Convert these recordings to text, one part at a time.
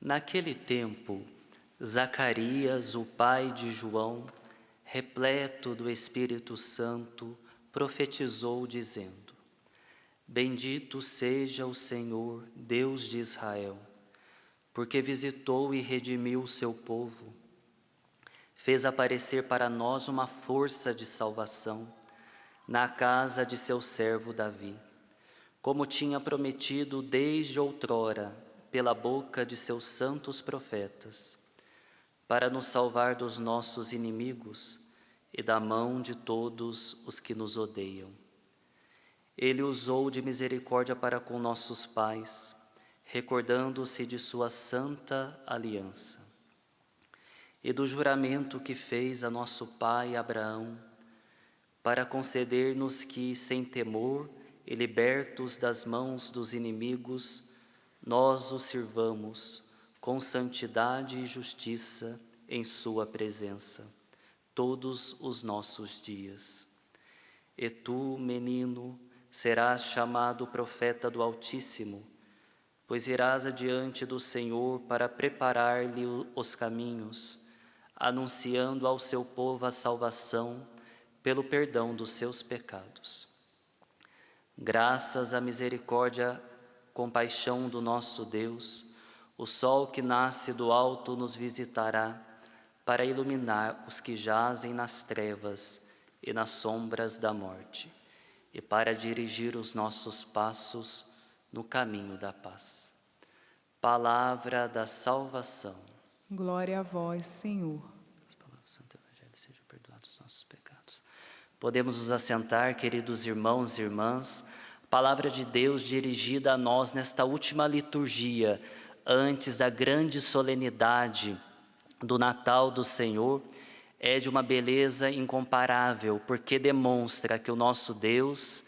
Naquele tempo, Zacarias, o pai de João, repleto do Espírito Santo, profetizou dizendo: Bendito seja o Senhor, Deus de Israel, porque visitou e redimiu o seu povo. Fez aparecer para nós uma força de salvação na casa de seu servo Davi, como tinha prometido desde outrora pela boca de seus santos profetas, para nos salvar dos nossos inimigos e da mão de todos os que nos odeiam. Ele usou de misericórdia para com nossos pais, recordando-se de sua santa aliança e do juramento que fez a nosso pai Abraão, para conceder-nos que, sem temor e libertos das mãos dos inimigos, nós o sirvamos com santidade e justiça em sua presença, todos os nossos dias. E tu, menino, serás chamado profeta do Altíssimo, pois irás adiante do Senhor para preparar-lhe os caminhos, anunciando ao seu povo a salvação pelo perdão dos seus pecados. Graças à misericórdia, compaixão do nosso Deus, o sol que nasce do alto nos visitará para iluminar os que jazem nas trevas e nas sombras da morte, e para dirigir os nossos passos no caminho da paz. Palavra da salvação. Glória a vós, Senhor. Palavra do Santo Evangelho, sejam perdoados os nossos pecados. Podemos nos assentar, queridos irmãos e irmãs. Palavra de Deus dirigida a nós nesta última liturgia, antes da grande solenidade do Natal do Senhor, é de uma beleza incomparável, porque demonstra que o nosso Deus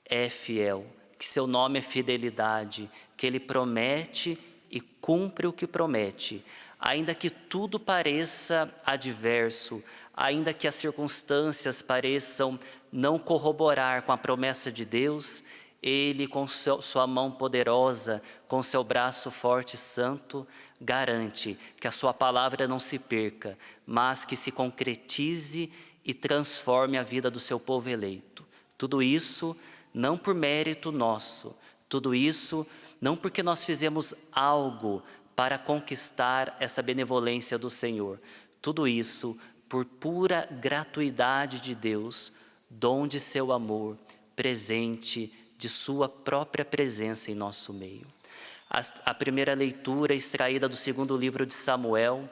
é fiel, que seu nome é fidelidade, que Ele promete e cumpre o que promete. Ainda que tudo pareça adverso, ainda que as circunstâncias pareçam não corroborar com a promessa de Deus, Ele, com sua mão poderosa, com seu braço forte e santo, garante que a sua palavra não se perca, mas que se concretize e transforme a vida do seu povo eleito. Tudo isso não por mérito nosso, tudo isso não porque nós fizemos algo para conquistar essa benevolência do Senhor. Tudo isso por pura gratuidade de Deus, dom de seu amor, presente de sua própria presença em nosso meio. A primeira leitura, extraída do segundo livro de Samuel,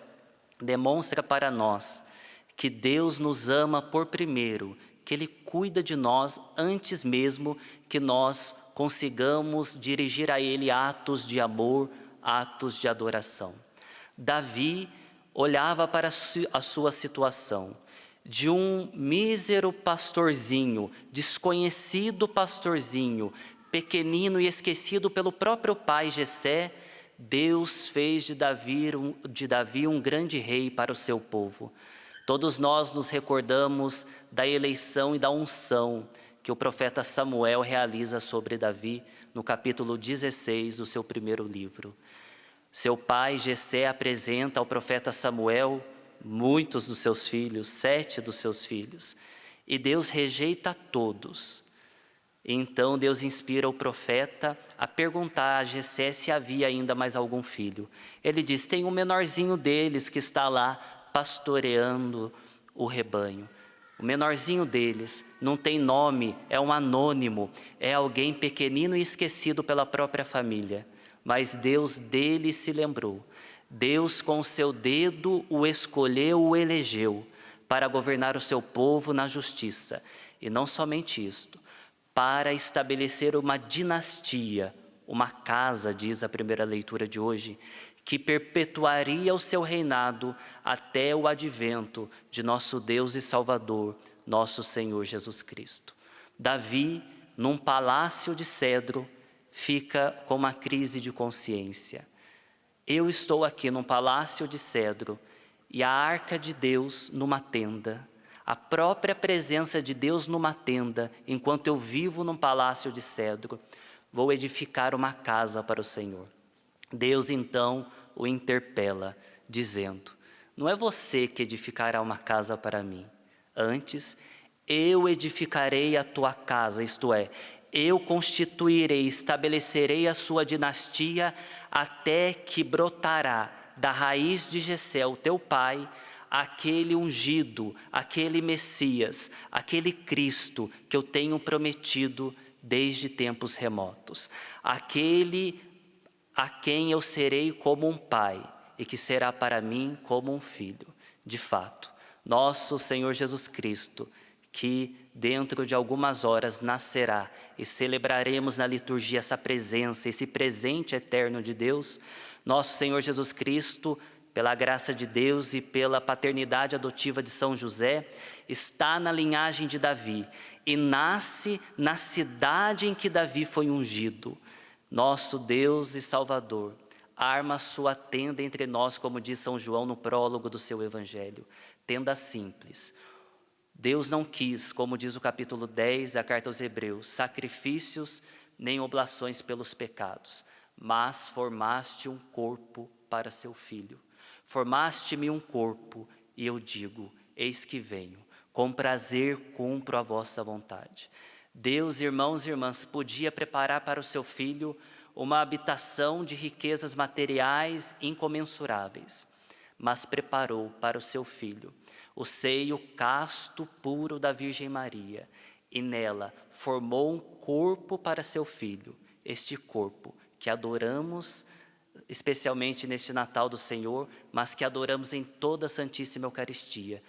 demonstra para nós que Deus nos ama por primeiro, que Ele cuida de nós antes mesmo que nós consigamos dirigir a Ele atos de amor, atos de adoração. Davi olhava para a sua situação de um mísero pastorzinho, desconhecido pastorzinho, pequenino e esquecido pelo próprio pai Jessé. Deus fez de Davi um grande rei para o seu povo. Todos nós nos recordamos da eleição e da unção que o profeta Samuel realiza sobre Davi no capítulo 16 do seu primeiro livro. Seu pai Jessé apresenta ao profeta Samuel muitos dos seus filhos, 7 dos seus filhos, e Deus rejeita todos. Então Deus inspira o profeta a perguntar a Jessé se havia ainda mais algum filho. Ele diz: tem um menorzinho deles que está lá pastoreando o rebanho. O menorzinho deles não tem nome, é um anônimo, é alguém pequenino e esquecido pela própria família. Mas Deus dele se lembrou. Deus com o seu dedo o escolheu, o elegeu para governar o seu povo na justiça. E não somente isto, para estabelecer uma dinastia, uma casa, diz a primeira leitura de hoje, que perpetuaria o seu reinado até o advento de nosso Deus e Salvador, nosso Senhor Jesus Cristo. Davi, num palácio de cedro, fica com uma crise de consciência. Eu estou aqui num palácio de cedro e a arca de Deus numa tenda, a própria presença de Deus numa tenda, enquanto eu vivo num palácio de cedro. Vou edificar uma casa para o Senhor. Deus então o interpela, dizendo: não é você que edificará uma casa para mim, antes eu edificarei a tua casa, isto é, eu constituirei, estabelecerei a sua dinastia até que brotará da raiz de Jessé, o teu pai, aquele ungido, aquele Messias, aquele Cristo que eu tenho prometido desde tempos remotos, aquele a quem eu serei como um pai e que será para mim como um filho. De fato, nosso Senhor Jesus Cristo, que dentro de algumas horas nascerá e celebraremos na liturgia essa presença, esse presente eterno de Deus, nosso Senhor Jesus Cristo, pela graça de Deus e pela paternidade adotiva de São José, está na linhagem de Davi e nasce na cidade em que Davi foi ungido. Nosso Deus e Salvador arma sua tenda entre nós, como diz São João no prólogo do seu Evangelho, tenda simples. Deus não quis, como diz o capítulo 10 da carta aos Hebreus, sacrifícios nem oblações pelos pecados, mas formaste um corpo para seu filho. Formaste-me um corpo, e eu digo: eis que venho, com prazer cumpro a vossa vontade. Deus, irmãos e irmãs, podia preparar para o seu filho uma habitação de riquezas materiais incomensuráveis, mas preparou para o seu filho o seio casto, puro da Virgem Maria, e nela formou um corpo para seu filho, este corpo que adoramos especialmente neste Natal do Senhor, mas que adoramos em toda a Santíssima Eucaristia,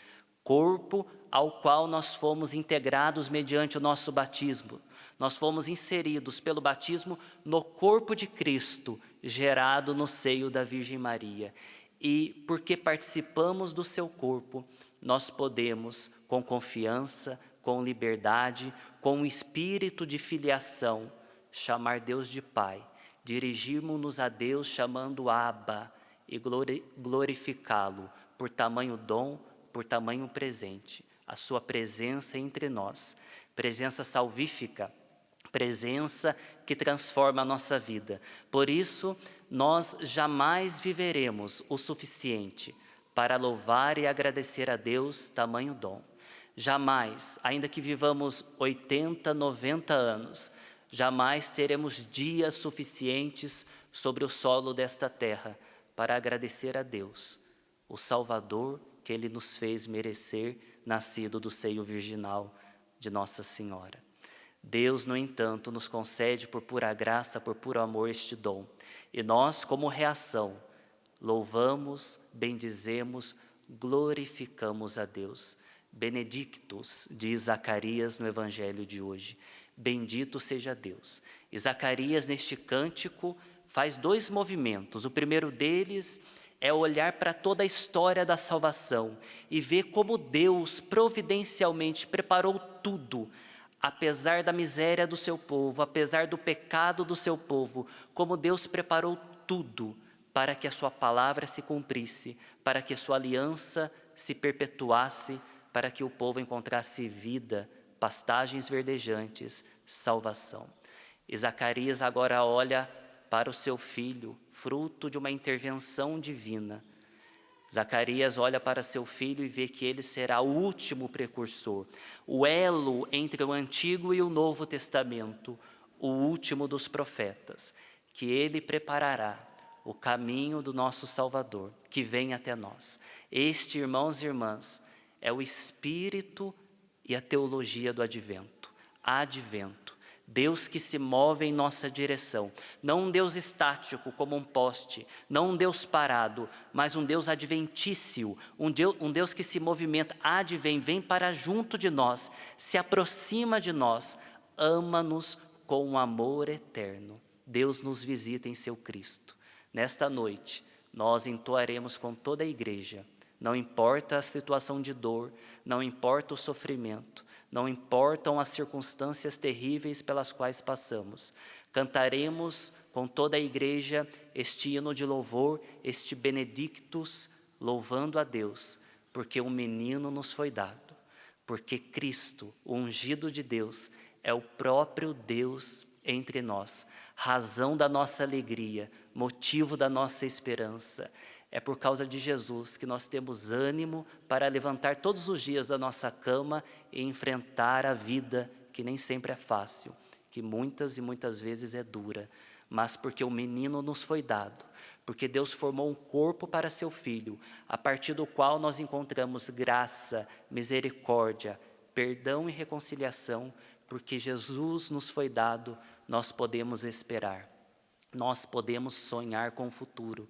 corpo ao qual nós fomos integrados mediante o nosso batismo. Nós fomos inseridos pelo batismo no corpo de Cristo, gerado no seio da Virgem Maria. E porque participamos do seu corpo, nós podemos, com confiança, com liberdade, com um espírito de filiação, chamar Deus de Pai, dirigirmos-nos a Deus chamando Abba e glorificá-lo por tamanho dom, por tamanho presente, a sua presença entre nós, presença salvífica, presença que transforma a nossa vida. Por isso, nós jamais viveremos o suficiente para louvar e agradecer a Deus tamanho dom. Jamais, ainda que vivamos 80, 90 anos, jamais teremos dias suficientes sobre o solo desta terra para agradecer a Deus, o Salvador que Ele nos fez merecer, nascido do seio virginal de Nossa Senhora. Deus, no entanto, nos concede por pura graça, por puro amor este dom. E nós, como reação, louvamos, bendizemos, glorificamos a Deus. Benedictus, diz Zacarias no Evangelho de hoje. Bendito seja Deus. E Zacarias, neste cântico, faz dois movimentos. O primeiro deles é olhar para toda a história da salvação e ver como Deus providencialmente preparou tudo, apesar da miséria do seu povo, apesar do pecado do seu povo, como Deus preparou tudo para que a sua palavra se cumprisse, para que a sua aliança se perpetuasse, para que o povo encontrasse vida, pastagens verdejantes, salvação. E Zacarias agora olha para o seu filho, fruto de uma intervenção divina. Zacarias olha para seu filho e vê que ele será o último precursor, o elo entre o Antigo e o Novo Testamento, o último dos profetas, que ele preparará o caminho do nosso Salvador, que vem até nós. Este, irmãos e irmãs, é o espírito e a teologia do advento. Advento. Deus que se move em nossa direção, não um Deus estático como um poste, não um Deus parado, mas um Deus adventício, um Deus que se movimenta, advém, vem para junto de nós, se aproxima de nós, ama-nos com um amor eterno. Deus nos visita em seu Cristo. Nesta noite, nós entoaremos com toda a igreja, não importa a situação de dor, não importa o sofrimento, não importam as circunstâncias terríveis pelas quais passamos. Cantaremos com toda a igreja este hino de louvor, este Benedictus, louvando a Deus, porque um menino nos foi dado, porque Cristo, o ungido de Deus, é o próprio Deus entre nós, razão da nossa alegria, motivo da nossa esperança. É por causa de Jesus que nós temos ânimo para levantar todos os dias da nossa cama e enfrentar a vida, que nem sempre é fácil, que muitas e muitas vezes é dura, mas porque o menino nos foi dado, porque Deus formou um corpo para seu Filho, a partir do qual nós encontramos graça, misericórdia, perdão e reconciliação, porque Jesus nos foi dado, nós podemos esperar, nós podemos sonhar com o futuro,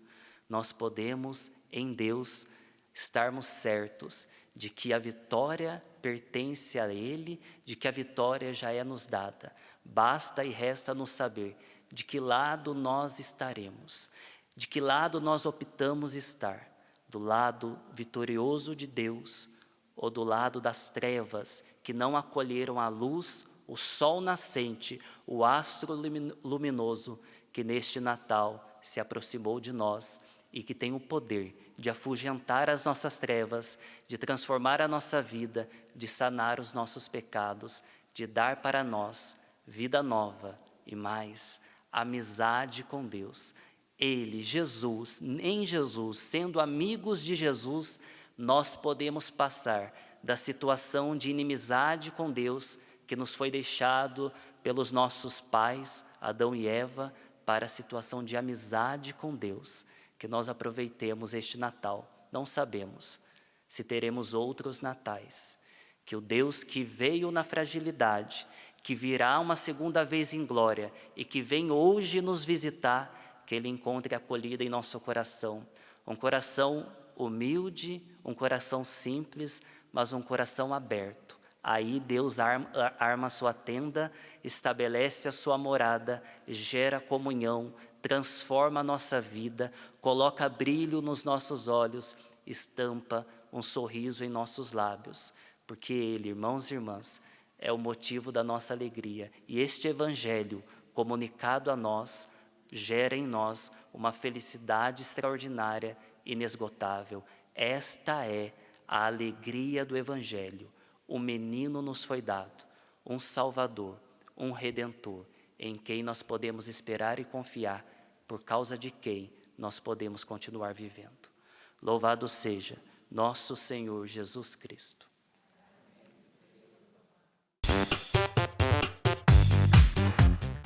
nós podemos, em Deus, estarmos certos de que a vitória pertence a Ele, de que a vitória já é nos dada. Basta e resta nos saber de que lado nós estaremos, de que lado nós optamos estar, do lado vitorioso de Deus ou do lado das trevas que não acolheram a luz, o sol nascente, o astro luminoso que neste Natal se aproximou de nós e que tem o poder de afugentar as nossas trevas, de transformar a nossa vida, de sanar os nossos pecados, de dar para nós vida nova e mais, amizade com Deus. Ele, Jesus, em Jesus, sendo amigos de Jesus, nós podemos passar da situação de inimizade com Deus, que nos foi deixado pelos nossos pais, Adão e Eva, para a situação de amizade com Deus. Que nós aproveitemos este Natal. Não sabemos se teremos outros natais. Que o Deus que veio na fragilidade, que virá uma segunda vez em glória e que vem hoje nos visitar, que Ele encontre acolhida em nosso coração. Um coração humilde, um coração simples, mas um coração aberto. Aí Deus arma a sua tenda, estabelece a sua morada, gera comunhão, transforma a nossa vida, coloca brilho nos nossos olhos, estampa um sorriso em nossos lábios, porque Ele, irmãos e irmãs, é o motivo da nossa alegria. E este Evangelho, comunicado a nós, gera em nós uma felicidade extraordinária, inesgotável. Esta é a alegria do Evangelho. Um menino nos foi dado, um Salvador, um Redentor, em quem nós podemos esperar e confiar, por causa de quem nós podemos continuar vivendo. Louvado seja nosso Senhor Jesus Cristo.